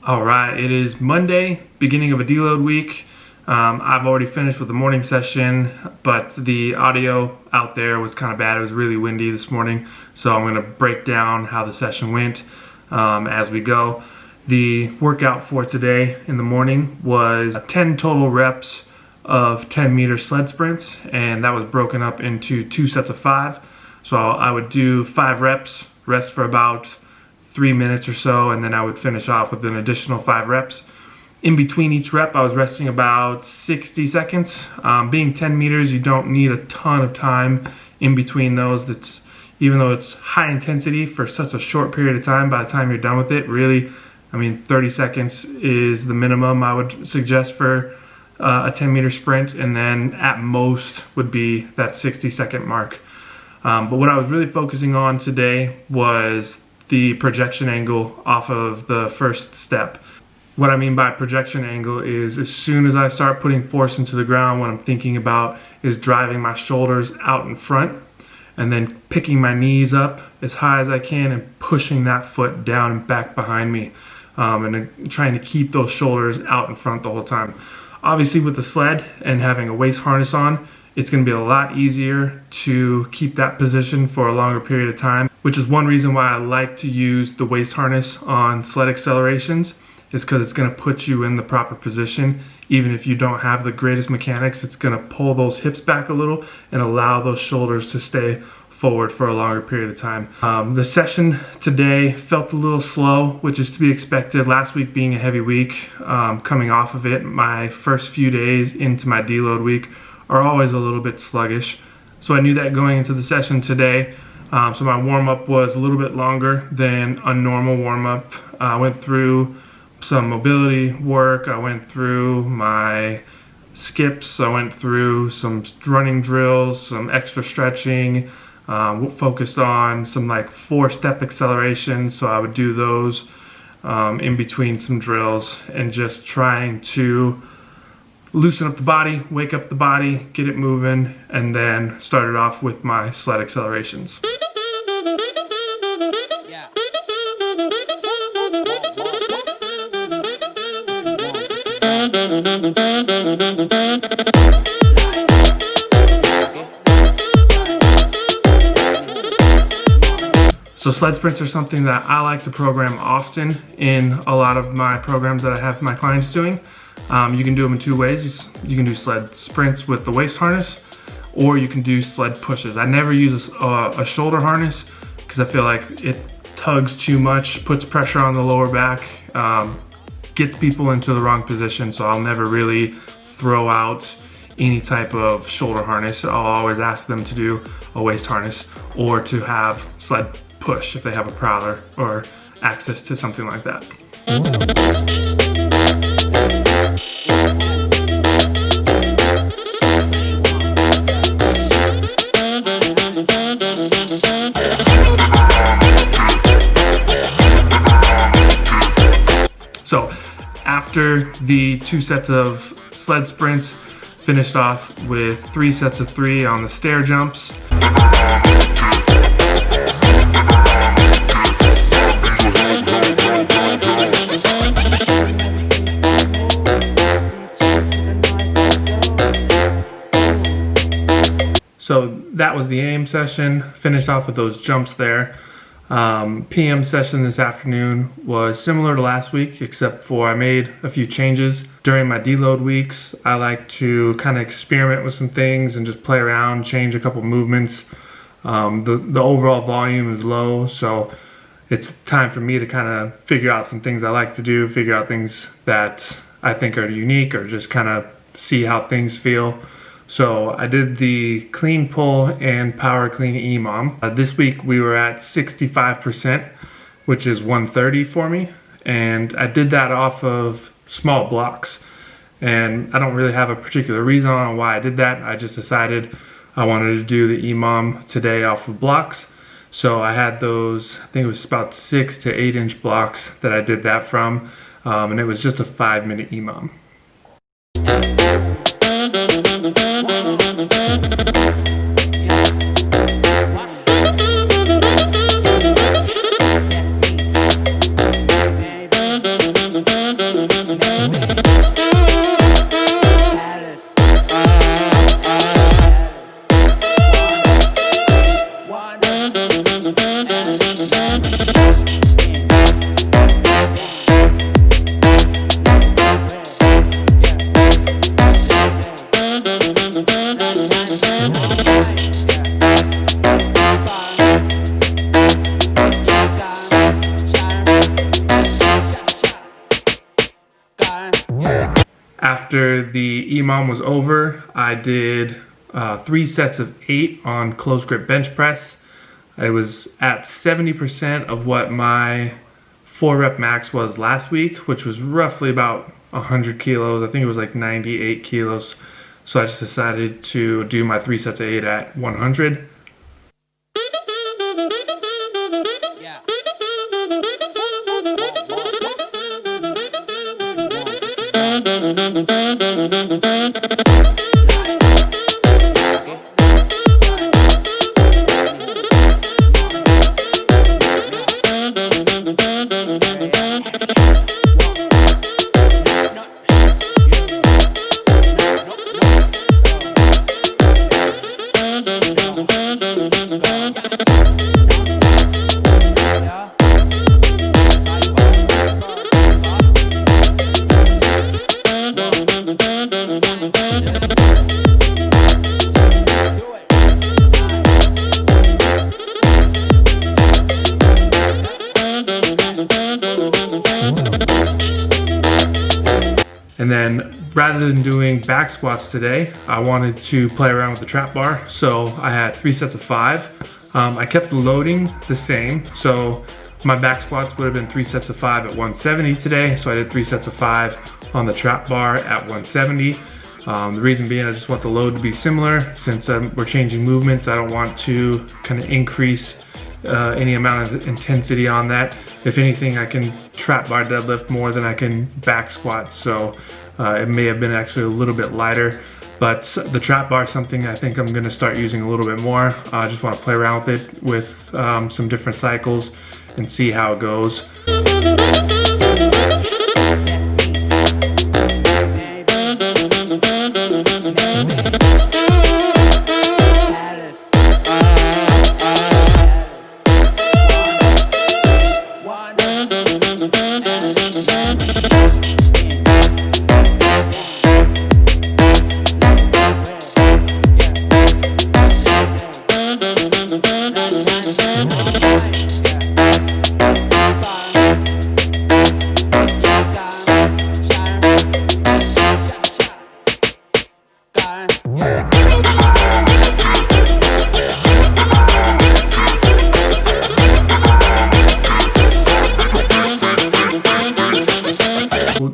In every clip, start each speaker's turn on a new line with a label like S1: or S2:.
S1: All right, it is Monday, beginning of a deload week. I've already finished with the morning session, but the audio out there was kind of bad. It was really windy this morning, so I'm going to break down how the session went as we go. The workout for today in the morning was 10 total reps of 10-meter sled sprints, and that was broken up into 2 sets of 5. So I would do 5 reps, rest for about 3 minutes or so, and then I would finish off with an additional 5 reps. In between each rep, I was resting about 60 seconds. Being 10 meters, you don't need a ton of time in between those. Even though it's high intensity for such a short period of time, by the time you're done with it, really, 30 seconds is the minimum I would suggest for a 10-meter sprint, and then at most would be that 60-second mark. But what I was really focusing on today was the projection angle off of the first step. What I mean by projection angle is as soon as I start putting force into the ground, what I'm thinking about is driving my shoulders out in front and then picking my knees up as high as I can and pushing that foot down and back behind me, and then trying to keep those shoulders out in front the whole time. Obviously with the sled and having a waist harness on, it's going to be a lot easier to keep that position for a longer period of time, which is one reason why I like to use the waist harness on sled accelerations, is because it's going to put you in the proper position. Even if you don't have the greatest mechanics, it's going to pull those hips back a little and allow those shoulders to stay forward for a longer period of time. The session today felt a little slow, which is to be expected. Last week being a heavy week, coming off of it, my first few days into my deload week are always a little bit sluggish. So I knew that going into the session today. So my warm-up was a little bit longer than a normal warm-up. I went through some mobility work, I went through my skips, I went through some running drills, some extra stretching, focused on some like 4-step accelerations, so I would do those in between some drills, and just trying to loosen up the body, wake up the body, get it moving, and then started off with my sled accelerations. So sled sprints are something that I like to program often in a lot of my programs that I have my clients doing. You can do them in 2 ways. You can do sled sprints with the waist harness, or you can do sled pushes. I never use a shoulder harness because I feel like it tugs too much, puts pressure on the lower back, gets people into the wrong position, so I'll never really throw out any type of shoulder harness. I'll always ask them to do a waist harness or to have sled push if they have a prowler or access to something like that. So after the 2 sets of sled sprints, finished off with 3 sets of 3 on the stair jumps. So that was the AM session, finished off with those jumps there. PM session this afternoon was similar to last week, except for I made a few changes. During my deload weeks, I like to kind of experiment with some things and just play around, change a couple movements. The overall volume is low, so it's time for me to kind of figure out some things I like to do, figure out things that I think are unique, or just kind of see how things feel. So I did the clean pull and power clean EMOM. This week we were at 65%, which is 130 for me. And I did that off of small blocks. And I don't really have a particular reason on why I did that. I just decided I wanted to do the EMOM today off of blocks. So I had those, I think it was about 6 to 8 inch blocks that I did that from. And it was just a 5-minute EMOM. After the EMOM was over, I did 3 sets of 8 on close grip bench press. I was at 70% of what my 4 rep max was last week, which was roughly about 100 kilos. I think it was like 98 kilos. So I just decided to do my 3 sets of 8 at 100. And then rather than doing back squats today, I wanted to play around with the trap bar. So I had 3 sets of 5. I kept the loading the same. So my back squats would have been 3 sets of 5 at 170 today. So I did 3 sets of 5 on the trap bar at 170. The reason being I just want the load to be similar. Since we're changing movements, I don't want to kind of increase any amount of intensity on that. If anything, I can trap bar deadlift more than I can back squat, so it may have been actually a little bit lighter, but the trap bar is something I think I'm going to start using a little bit more. I just want to play around with it with some different cycles and see how it goes.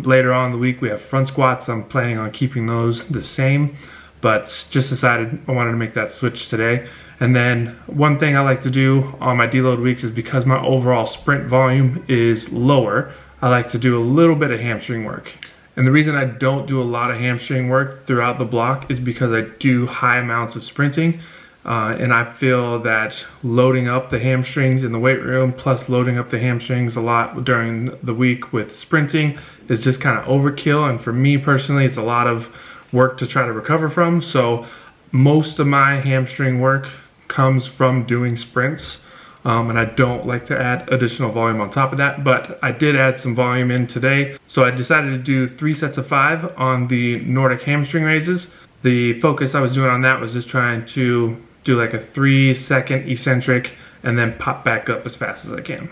S1: Later on in the week we have front squats. I'm planning on keeping those the same, but just decided I wanted to make that switch today. And then one thing I like to do on my deload weeks is because my overall sprint volume is lower, I like to do a little bit of hamstring work. And the reason I don't do a lot of hamstring work throughout the block is because I do high amounts of sprinting. And I feel that loading up the hamstrings in the weight room plus loading up the hamstrings a lot during the week with sprinting is just kind of overkill. And for me personally, it's a lot of work to try to recover from. So most of my hamstring work comes from doing sprints. And I don't like to add additional volume on top of that, but I did add some volume in today. So I decided to do 3 sets of 5 on the Nordic hamstring raises. The focus I was doing on that was just trying to do like a 3-second eccentric and then pop back up as fast as I can.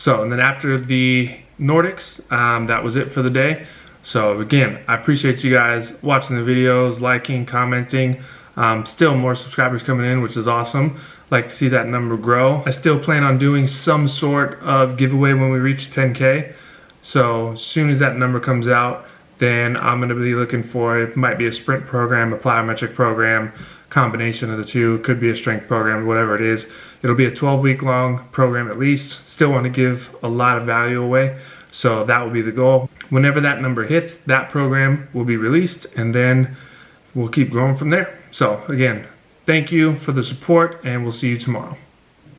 S1: So, and then after the Nordics, that was it for the day. So again, I appreciate you guys watching the videos, liking, commenting. Still more subscribers coming in, which is awesome. Like to see that number grow. I still plan on doing some sort of giveaway when we reach 10K. So as soon as that number comes out, then I'm going to be looking for, it might be a sprint program, a plyometric program, combination of the two, could be a strength program, whatever it is. It'll be a 12-week long program at least. Still want to give a lot of value away, so that will be the goal. Whenever that number hits, that program will be released, and then we'll keep growing from there. So again, thank you for the support, and we'll see you tomorrow.